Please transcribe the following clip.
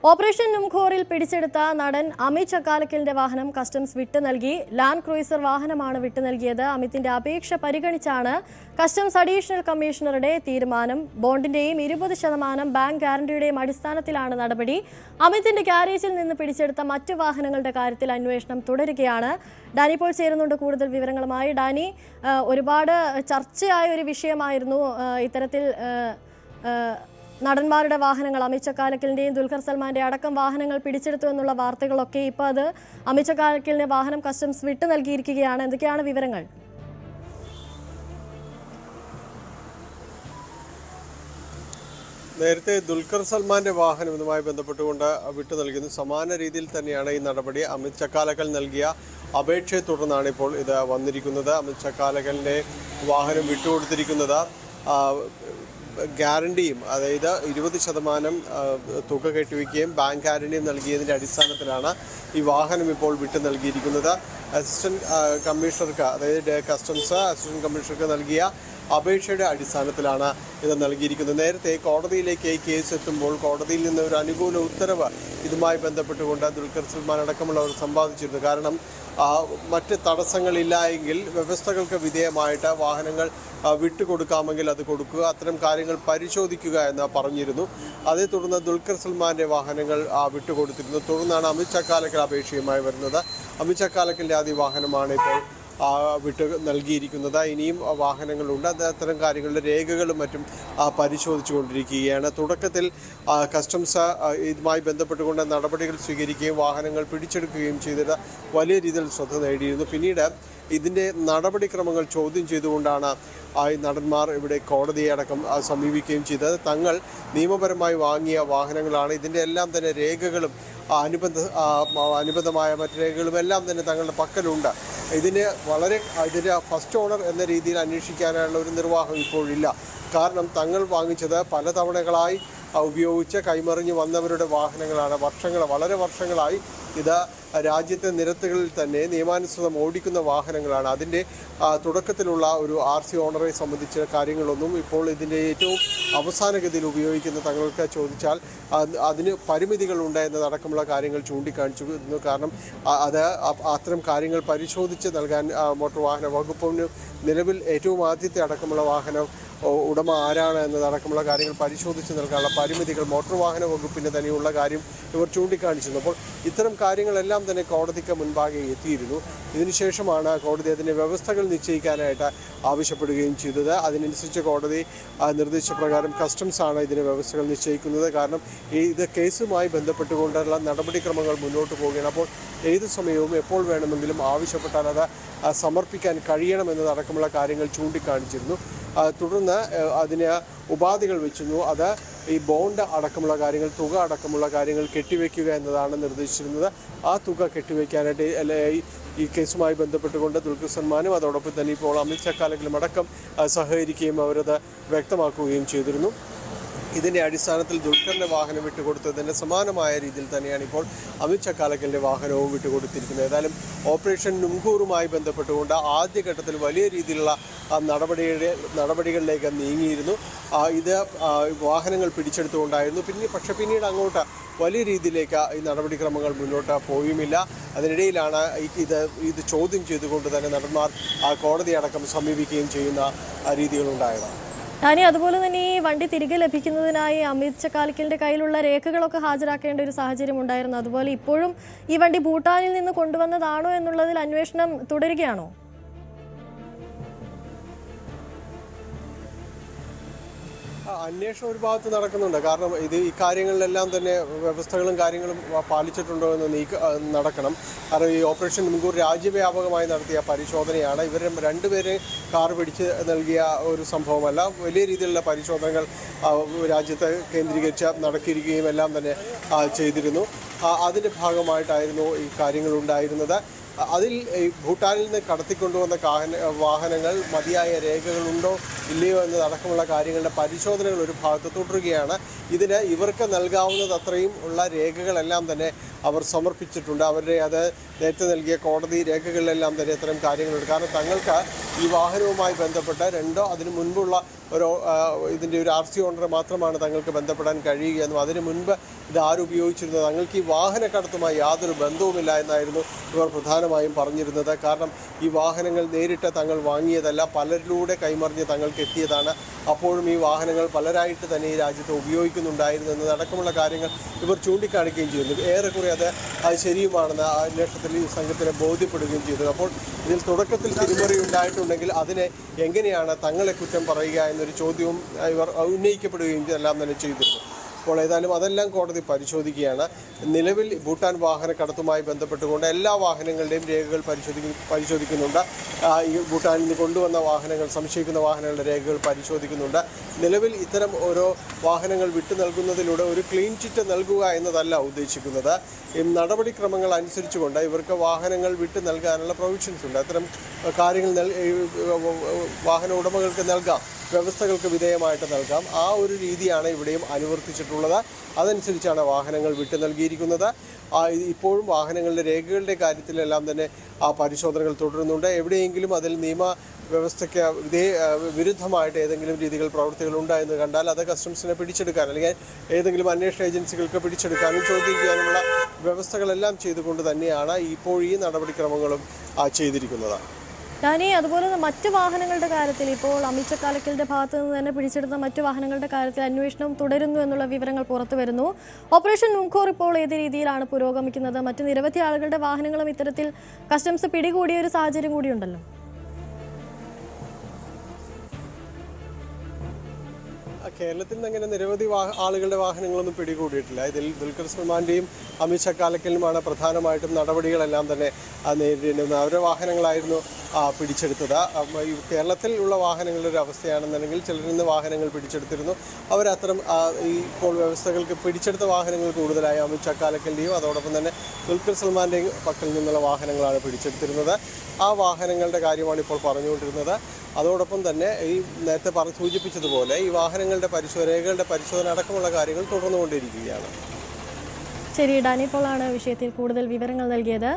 Operation നുംഖോറിൽ പിടിച്ചെടുത്ത നടൻ അമിത് ചക്കാലക്കലിന്റെ വാഹനം കസ്റ്റംസ് വിട്ടു നൽകി. ലാൻഡ് ക്രൂയിസർ വാഹനമാണ് വിട്ടു നൽകിയത്. അമിത്തിന്റെ അപേക്ഷ പരിഗണിച്ചാണ് കസ്റ്റംസ് അഡീഷണൽ കമ്മീഷണറുടെ തീരുമാനം. ബോണ്ടിന്റെയും 20% ബാങ്ക് ഗ്യാരണ്ടിയുടെയും അടിസ്ഥാനത്തിലാണ് നടപടി. അമിത്തിന്റെ ഗാരേജിൽ നിന്ന് പിടിച്ചെടുത്ത മറ്റു വാഹനങ്ങളുടെ കാര്യത്തിൽ അന്വേഷണം തുടരുകയാണ്. ഡാനി ഇപ്പോൾ ചേരുന്നുണ്ട് കൂടുതൽ വിവരങ്ങളുമായി. ഡാനി, ഒരുപാട് ചർച്ചയായ ഒരു വിഷയമായിരുന്നു ഇത്തരത്തിൽ നടന്മാരുടെ വാഹനങ്ങൾ, അമിത് ചക്കാലക്കലിന്റെയും ദുൽഖർ സൽമാന്റെ അടക്കം വാഹനങ്ങൾ പിടിച്ചെടുത്തു എന്നുള്ള വാർത്തകളൊക്കെ ഇപ്പോൾ അത് അമിത് ചക്കാലക്കലിന്റെ വാഹനം കസ്റ്റംസ് വിട്ടു നൽകിയിരിക്കുകയാണ്. എന്തൊക്കെയാണ് വിവരങ്ങൾ? നേരത്തെ ദുൽഖർ സൽമാന്റെ വാഹനം ഇതുമായി ബന്ധപ്പെട്ടുകൊണ്ട് വിട്ടു നൽകുന്നു. സമാന രീതിയിൽ തന്നെയാണ് ഈ നടപടി. അമിത് ചക്കാലക്കൽ നൽകിയ അപേക്ഷയെ തുടർന്നാണ് ഇപ്പോൾ ഇത് വന്നിരിക്കുന്നത്. അമിത് ചക്കാലക്കലിന്റെ വാഹനം വിട്ടുകൊടുത്തിരിക്കുന്നത് ഗ്യാരണ്ടിയും, അതായത് 20% തുക കെട്ടിവയ്ക്കുകയും ബാങ്ക് ഗ്യാരണ്ടിയും നൽകിയതിൻ്റെ അടിസ്ഥാനത്തിലാണ് ഈ വാഹനം ഇപ്പോൾ വിട്ടു നൽകിയിരിക്കുന്നത്. അസിസ്റ്റന്റ് കമ്മീഷണർക്ക്, അതായത് കസ്റ്റംസ് അസിസ്റ്റന്റ് കമ്മീഷണർക്ക് നൽകിയ അപേക്ഷയുടെ അടിസ്ഥാനത്തിലാണ് ഇത് നൽകിയിരിക്കുന്നത്. നേരത്തെ കോടതിയിലേക്ക് ഈ കേസ് എത്തുമ്പോൾ കോടതിയിൽ നിന്ന് ഒരു അനുകൂല ഉത്തരവ് ഇതുമായി ബന്ധപ്പെട്ടുകൊണ്ട് ദുൽഖർ സൽമാൻ അടക്കമുള്ളവർ സമ്പാദിച്ചിരുന്നു. കാരണം മറ്റ് തടസ്സങ്ങളില്ല എങ്കിൽ വ്യവസ്ഥകൾക്ക് വിധേയമായിട്ട് വാഹനങ്ങൾ വിട്ടുകൊടുക്കാമെങ്കിൽ അത് കൊടുക്കുക, അത്തരം കാര്യങ്ങൾ പരിശോധിക്കുക എന്ന് പറഞ്ഞിരുന്നു. അതേ തുടർന്ന് ദുൽഖർ സൽമാന്റെ വാഹനങ്ങൾ വിട്ടുകൊടുത്തിരുന്നു. തുടർന്നാണ് അമിത് ചക്കാലക്കൽ അപേക്ഷയുമായി വരുന്നത്. അമിത് ചക്കാലക്കലിൻ്റെ ആദ്യ വാഹനമാണ് ഇപ്പോൾ വിട്ട് നൽകിയിരിക്കുന്നത്. ഇനിയും വാഹനങ്ങളുണ്ട്. അത്തരം കാര്യങ്ങളുടെ രേഖകളും മറ്റും പരിശോധിച്ചു കൊണ്ടിരിക്കുകയാണ്. തുടക്കത്തിൽ കസ്റ്റംസ് ഇതുമായി ബന്ധപ്പെട്ടുകൊണ്ട് നടപടികൾ സ്വീകരിക്കുകയും വാഹനങ്ങൾ പിടിച്ചെടുക്കുകയും ചെയ്തിട്ട് വലിയ രീതിയിൽ ശ്രദ്ധ നേടിയിരുന്നു. പിന്നീട് ഇതിൻ്റെ നടപടിക്രമങ്ങൾ ചോദ്യം ചെയ്തുകൊണ്ടാണ് ഈ നടന്മാർ ഇവിടെ കോടതിയെ അടക്കം സമീപിക്കുകയും ചെയ്തത്. തങ്ങൾ നിയമപരമായി വാങ്ങിയ വാഹനങ്ങളാണ്, ഇതിൻ്റെ എല്ലാം തന്നെ രേഖകളും അനുബന്ധമായ മറ്റ് രേഖകളും എല്ലാം തന്നെ തങ്ങളുടെ പക്കലുണ്ട്. ഇതിൻ്റെ ഫസ്റ്റ് ഓണർ എന്ന രീതിയിൽ അന്വേഷിക്കാനുള്ള ഒരു നിർവാഹം ഇപ്പോഴില്ല. കാരണം തങ്ങൾ വാങ്ങിച്ചത് പല തവണകളായി ഉപയോഗിച്ച് കൈമറിഞ്ഞ് വന്നവരുടെ വാഹനങ്ങളാണ്. വളരെ വർഷങ്ങളായി ഇത് രാജ്യത്തെ നിരത്തുകളിൽ തന്നെ നിയമാനുസൃതം ഓടിക്കുന്ന വാഹനങ്ങളാണ്. അതിൻ്റെ തുടക്കത്തിലുള്ള ഒരു RC ഓണറെ സംബന്ധിച്ച കാര്യങ്ങളൊന്നും ഇപ്പോൾ ഇതിൻ്റെ ഏറ്റവും അവസാനഗതിയിൽ ഉപയോഗിക്കുന്ന തങ്ങൾക്ക് ചോദിച്ചാൽ അതിന് പരിമിതികളുണ്ട് എന്നതടക്കമുള്ള കാര്യങ്ങൾ ചൂണ്ടിക്കാണിച്ചു. കാരണം അത്തരം കാര്യങ്ങൾ പരിശോധിച്ച് നൽകാൻ മോട്ടോർ വാഹന വകുപ്പിന് നിലവിൽ ഏറ്റവും ആദ്യത്തെ അടക്കമുള്ള വാഹനം ഉടമ ആരാണ് എന്നതടക്കമുള്ള കാര്യങ്ങൾ പരിശോധിച്ച് നൽകാനുള്ള പരിമിതികൾ മോട്ടോർ വാഹന വകുപ്പിന് തന്നെയുള്ള കാര്യം ഇവർ ചൂണ്ടിക്കാണിച്ചിരുന്നു. അപ്പോൾ ഇത്തരം കാര്യങ്ങളെല്ലാം തന്നെ കോടതിക്ക് മുൻപാകെ എത്തിയിരുന്നു. ഇതിനുശേഷമാണ് കോടതി അതിൻ്റെ വ്യവസ്ഥകൾ നിശ്ചയിക്കാനായിട്ട് ആവശ്യപ്പെടുകയും ചെയ്തത്. അതിനനുസരിച്ച് കോടതി നിർദ്ദേശപ്രകാരം കസ്റ്റംസ് ആണ് ഇതിൻ്റെ വ്യവസ്ഥകൾ നിശ്ചയിക്കുന്നത്. കാരണം ഇത് കേസുമായി ബന്ധപ്പെട്ടുകൊണ്ടുള്ള നടപടിക്രമങ്ങൾ മുന്നോട്ട് പോവുകയാണ്. അപ്പോൾ ഏത് സമയവും എപ്പോൾ വേണമെങ്കിലും ആവശ്യപ്പെട്ടാൽ അത് സമർപ്പിക്കാൻ കഴിയണമെന്നതടക്കമുള്ള കാര്യങ്ങൾ ചൂണ്ടിക്കാണിച്ചിരുന്നു. തുടർന്ന് അതിന് ഉപാധികൾ വെച്ചിരുന്നു. അത് ഈ ബോണ്ട് അടക്കമുള്ള കാര്യങ്ങൾ, തുക അടക്കമുള്ള കാര്യങ്ങൾ കെട്ടിവെക്കുക എന്നതാണ് നിർദ്ദേശിച്ചിരുന്നത്. ആ തുക കെട്ടിവെക്കാനായിട്ട് ഈ കേസുമായി ബന്ധപ്പെട്ടുകൊണ്ട് ദുൽഖർ സൽമാനും അതോടൊപ്പം തന്നെ ഇപ്പോൾ അമിത് ചക്കാലക്കലും അടക്കം സഹകരിക്കുകയും അവരത് വ്യക്തമാക്കുകയും ചെയ്തിരുന്നു. ഇതിൻ്റെ അടിസ്ഥാനത്തിൽ ദുൽഖറിൻ്റെ വാഹനം വിട്ടുകൊടുത്തതിൻ്റെ സമാനമായ രീതിയിൽ തന്നെയാണ് ഇപ്പോൾ അമിത് ചക്കാലക്കലിൻ്റെ വാഹനവും വിട്ടുകൊടുത്തിരിക്കുന്നത്. ഏതായാലും ഓപ്പറേഷൻ നുംഖൂറുമായി ബന്ധപ്പെട്ടുകൊണ്ട് ആദ്യഘട്ടത്തിൽ വലിയ രീതിയിലുള്ള നടപടികളിലേക്ക് നീങ്ങിയിരുന്നു. ഇത് വാഹനങ്ങൾ പിടിച്ചെടുത്തുകൊണ്ടായിരുന്നു. പിന്നീട് അങ്ങോട്ട് വലിയ രീതിയിലേക്ക് ഈ നടപടിക്രമങ്ങൾ മുന്നോട്ട് പോയുമില്ല. അതിനിടയിലാണ് ഇത് ചോദ്യം ചെയ്തുകൊണ്ട് തന്നെ നടന്മാർ കോടതി അടക്കം സമീപിക്കുകയും ചെയ്യുന്ന രീതികളുണ്ടായത്. ഡാനി, അതുപോലെ തന്നെ ഈ വണ്ടി തിരികെ ലഭിക്കുന്നതിനായി അമിത് ചക്കാലക്കലിന്റെ കയ്യിലുള്ള രേഖകളൊക്കെ ഹാജരാക്കേണ്ട ഒരു സാഹചര്യം ഉണ്ടായിരുന്നു. അതുപോലെ ഇപ്പോഴും ഈ വണ്ടി ഭൂട്ടാനിൽ നിന്ന് കൊണ്ടുവന്നതാണോ എന്നുള്ളതിൽ അന്വേഷണം തുടരുകയാണോ? അന്വേഷണം ഒരു ഭാഗത്ത് നടക്കുന്നുണ്ട്. കാരണം ഈ കാര്യങ്ങളിലെല്ലാം തന്നെ വ്യവസ്ഥകളും കാര്യങ്ങളും പാലിച്ചിട്ടുണ്ടോ എന്ന് നടക്കണം. കാരണം ഈ ഓപ്പറേഷൻ നുംഖൂർ രാജ്യവ്യാപകമായി നടത്തിയ പരിശോധനയാണ്. ഇവർ രണ്ടുപേരെ കാർ പിടിച്ച് നൽകിയ ഒരു സംഭവമല്ല. വലിയ രീതിയിലുള്ള പരിശോധനകൾ രാജ്യത്തെ കേന്ദ്രീകരിച്ച് നടത്തിയിരിക്കുകയും എല്ലാം തന്നെ ചെയ്തിരുന്നു. അതിൻ്റെ ഭാഗമായിട്ടായിരുന്നു ഈ കാര്യങ്ങൾ ഉണ്ടായിരുന്നത്. അതിൽ ഭൂട്ടാനിൽ നിന്ന് കടത്തിക്കൊണ്ടുവന്ന വാഹനങ്ങൾ മതിയായ രേഖകളുണ്ടോ ഇല്ലയോ എന്നതടക്കമുള്ള കാര്യങ്ങളുടെ പരിശോധനകൾ ഒരു ഭാഗത്ത് തുടരുകയാണ്. ഇതിന് ഇവർക്ക് നൽകാവുന്നതത്രയും ഉള്ള രേഖകളെല്ലാം തന്നെ അവർ സമർപ്പിച്ചിട്ടുണ്ട്. അവരുടെ നേരത്തെ നൽകിയ കോടതി രേഖകളിലെല്ലാം തന്നെ ഇത്തരം കാര്യങ്ങളുണ്ട്. കാരണം തങ്ങൾക്ക് ഈ വാഹനവുമായി ബന്ധപ്പെട്ട രണ്ടോ അതിനു മുൻപുള്ള ഇതിൻ്റെ ഒരു RC ഓണർ മാത്രമാണ് തങ്ങൾക്ക് ബന്ധപ്പെടാൻ കഴിയുകയെന്നും അതിനു മുൻപ് ഇത് ആരുപയോഗിച്ചിരുന്നത് തങ്ങൾക്ക് ഈ വാഹനക്കടത്തുമായി യാതൊരു ബന്ധവുമില്ല എന്നായിരുന്നു ഇവർ പ്രധാനമായും പറഞ്ഞിരുന്നത്. കാരണം ഈ വാഹനങ്ങൾ നേരിട്ട് തങ്ങൾ വാങ്ങിയതല്ല, പലരിലൂടെ കൈമറിഞ്ഞ് തങ്ങൾക്ക് എത്തിയതാണ്. അപ്പോഴും ഈ വാഹനങ്ങൾ പലരായിട്ട് തന്നെ ഈ രാജ്യത്ത് ഉപയോഗിക്കുന്നുണ്ടായിരുന്നു എന്നതടക്കമുള്ള കാര്യങ്ങൾ ഇവർ ചൂണ്ടിക്കാണിക്കുകയും ചെയ്യുന്നു. ഏറെക്കുറെ അത് ശരിയുമാണെന്ന് അന്വേഷണത്തിൽ ഈ സംഘത്തിനെ ബോധ്യപ്പെടുകയും ചെയ്തു. അപ്പോൾ ഇതിൽ തുടക്കത്തിൽ തിരിമറി ഉണ്ടായിട്ടുണ്ടെങ്കിൽ അതിനെ എങ്ങനെയാണ് തങ്ങളെ കുറ്റം പറയുക എന്നൊരു ചോദ്യവും ഇവർ ഉന്നയിക്കപ്പെടുകയും എല്ലാം തന്നെ ചെയ്തിരുന്നു. അപ്പോൾ ഏതായാലും അതെല്ലാം കോടതി പരിശോധിക്കുകയാണ്. നിലവിൽ ഭൂട്ടാൻ വാഹനക്കടത്തുമായി ബന്ധപ്പെട്ടുകൊണ്ട് എല്ലാ വാഹനങ്ങളുടെയും രേഖകൾ പരിശോധിക്കുന്നുണ്ട്. ഈ ഭൂട്ടാനിൽ നിന്ന് കൊണ്ടുവന്ന വാഹനങ്ങൾ, സംശയിക്കുന്ന വാഹനങ്ങളുടെ രേഖകൾ പരിശോധിക്കുന്നുണ്ട്. നിലവിൽ ഇത്തരം ഓരോ വാഹനങ്ങൾ വിട്ടു നൽകുന്നതിലൂടെ ഒരു ക്ലീൻ ചിറ്റ് നൽകുക എന്നതല്ല ഉദ്ദേശിക്കുന്നത്. ഈ നടപടിക്രമങ്ങൾ അനുസരിച്ചുകൊണ്ട് ഇവർക്ക് വാഹനങ്ങൾ വിട്ടു നൽകാനുള്ള പ്രൊവിഷൻസ് ഉണ്ട്. അത്തരം കാര്യങ്ങൾ വാഹന ഉടമകൾക്ക് നൽകാം, വ്യവസ്ഥകൾക്ക് വിധേയമായിട്ട് നൽകാം. ആ ഒരു രീതിയാണ് ഇവിടെയും അനുവർത്തിച്ചിട്ടുള്ളത്. അതനുസരിച്ചാണ് വാഹനങ്ങൾ വിട്ടു നൽകിയിരിക്കുന്നത്. ഇപ്പോഴും വാഹനങ്ങളുടെ രേഖകളുടെ കാര്യത്തിലെല്ലാം തന്നെ പരിശോധനകൾ തുടരുന്നുണ്ട്. എവിടെയെങ്കിലും അതിൽ നിയമ വ്യവസ്ഥയ്ക്ക് വിരുദ്ധമായിട്ട് ഏതെങ്കിലും രീതികൾ പ്രവൃത്തികൾ ഉണ്ടായെന്ന് കണ്ടാൽ അത് കസ്റ്റംസിനെ പിടിച്ചെടുക്കാൻ അല്ലെങ്കിൽ ഏതെങ്കിലും അന്വേഷണ ഏജൻസികൾക്ക് പിടിച്ചെടുക്കാനും ചോദ്യം ചെയ്യാനുമുള്ള വ്യവസ്ഥകളെല്ലാം ചെയ്തുകൊണ്ട് തന്നെയാണ് ഇപ്പോൾ ഈ നടപടിക്രമങ്ങളും ചെയ്തിരിക്കുന്നത്. ഡാനി, അതുപോലെ മറ്റ് വാഹനങ്ങളുടെ കാര്യത്തിൽ ഇപ്പോൾ അമിത് ചക്കാലക്കലിന്റെ ഭാഗത്ത് നിന്ന് തന്നെ പിടിച്ചെടുത്ത മറ്റ് വാഹനങ്ങളുടെ കാര്യത്തിൽ അന്വേഷണം തുടരുന്നു എന്നുള്ള വിവരങ്ങൾ പുറത്തു വരുന്നു. ഓപ്പറേഷൻ നുംഖോർ ഇപ്പോൾ ഏത് രീതിയിലാണ് പുരോഗമിക്കുന്നത്? മറ്റ് നിരവധി ആളുകളുടെ വാഹനങ്ങളും ഇത്തരത്തിൽ കസ്റ്റംസ് പിടികൂടിയ ഒരു സാഹചര്യം കൂടിയുണ്ടല്ലോ. കേരളത്തിൽ നിന്ന് അങ്ങനെ നിരവധി ആളുകളുടെ വാഹനങ്ങളൊന്നും പിടികൂടിയിട്ടില്ല. ഇതിൽ ദുൽഖർ സൽമാന്റെയും അമിത് ചക്കാലക്കലിനുമാണ് പ്രധാനമായിട്ടും നടപടികളെല്ലാം തന്നെ നേരിടേണ്ടിരുന്നത്. അവരുടെ വാഹനങ്ങളായിരുന്നു പിടിച്ചെടുത്തത്. കേരളത്തിൽ ഉള്ള വാഹനങ്ങളുടെ ഒരു അവസ്ഥയാണെന്നുണ്ടെങ്കിൽ ചിലരിൽ നിന്ന് വാഹനങ്ങൾ പിടിച്ചെടുത്തിരുന്നു. അവരത്തരം ഈ ഇപ്പോൾ വ്യവസ്ഥകൾക്ക് പിടിച്ചെടുത്ത വാഹനങ്ങൾ കൂടുതലായി അമിത് ചക്കാലക്കലിൻ്റെയും അതോടൊപ്പം തന്നെ ദുൽഖർ സൽമാന്റെയും പക്കൽ നിന്നുള്ള വാഹനങ്ങളാണ് പിടിച്ചെടുത്തിരുന്നത്. ആ വാഹനങ്ങളുടെ കാര്യമാണ് ഇപ്പോൾ പറഞ്ഞുകൊണ്ടിരുന്നത്. അതോടൊപ്പം തന്നെ ഈ നേരത്തെ സൂചിപ്പിച്ചതുപോലെ ഈ വാഹനങ്ങളുടെ രേഖകളുടെ പരിശോധന അടക്കമുള്ള കാര്യങ്ങൾ തുടർന്നുകൊണ്ടിരിക്കുകയാണ്. ശരി, ഡാനി പോളാണ് വിഷയത്തിൽ കൂടുതൽ വിവരങ്ങൾ നൽകിയത്.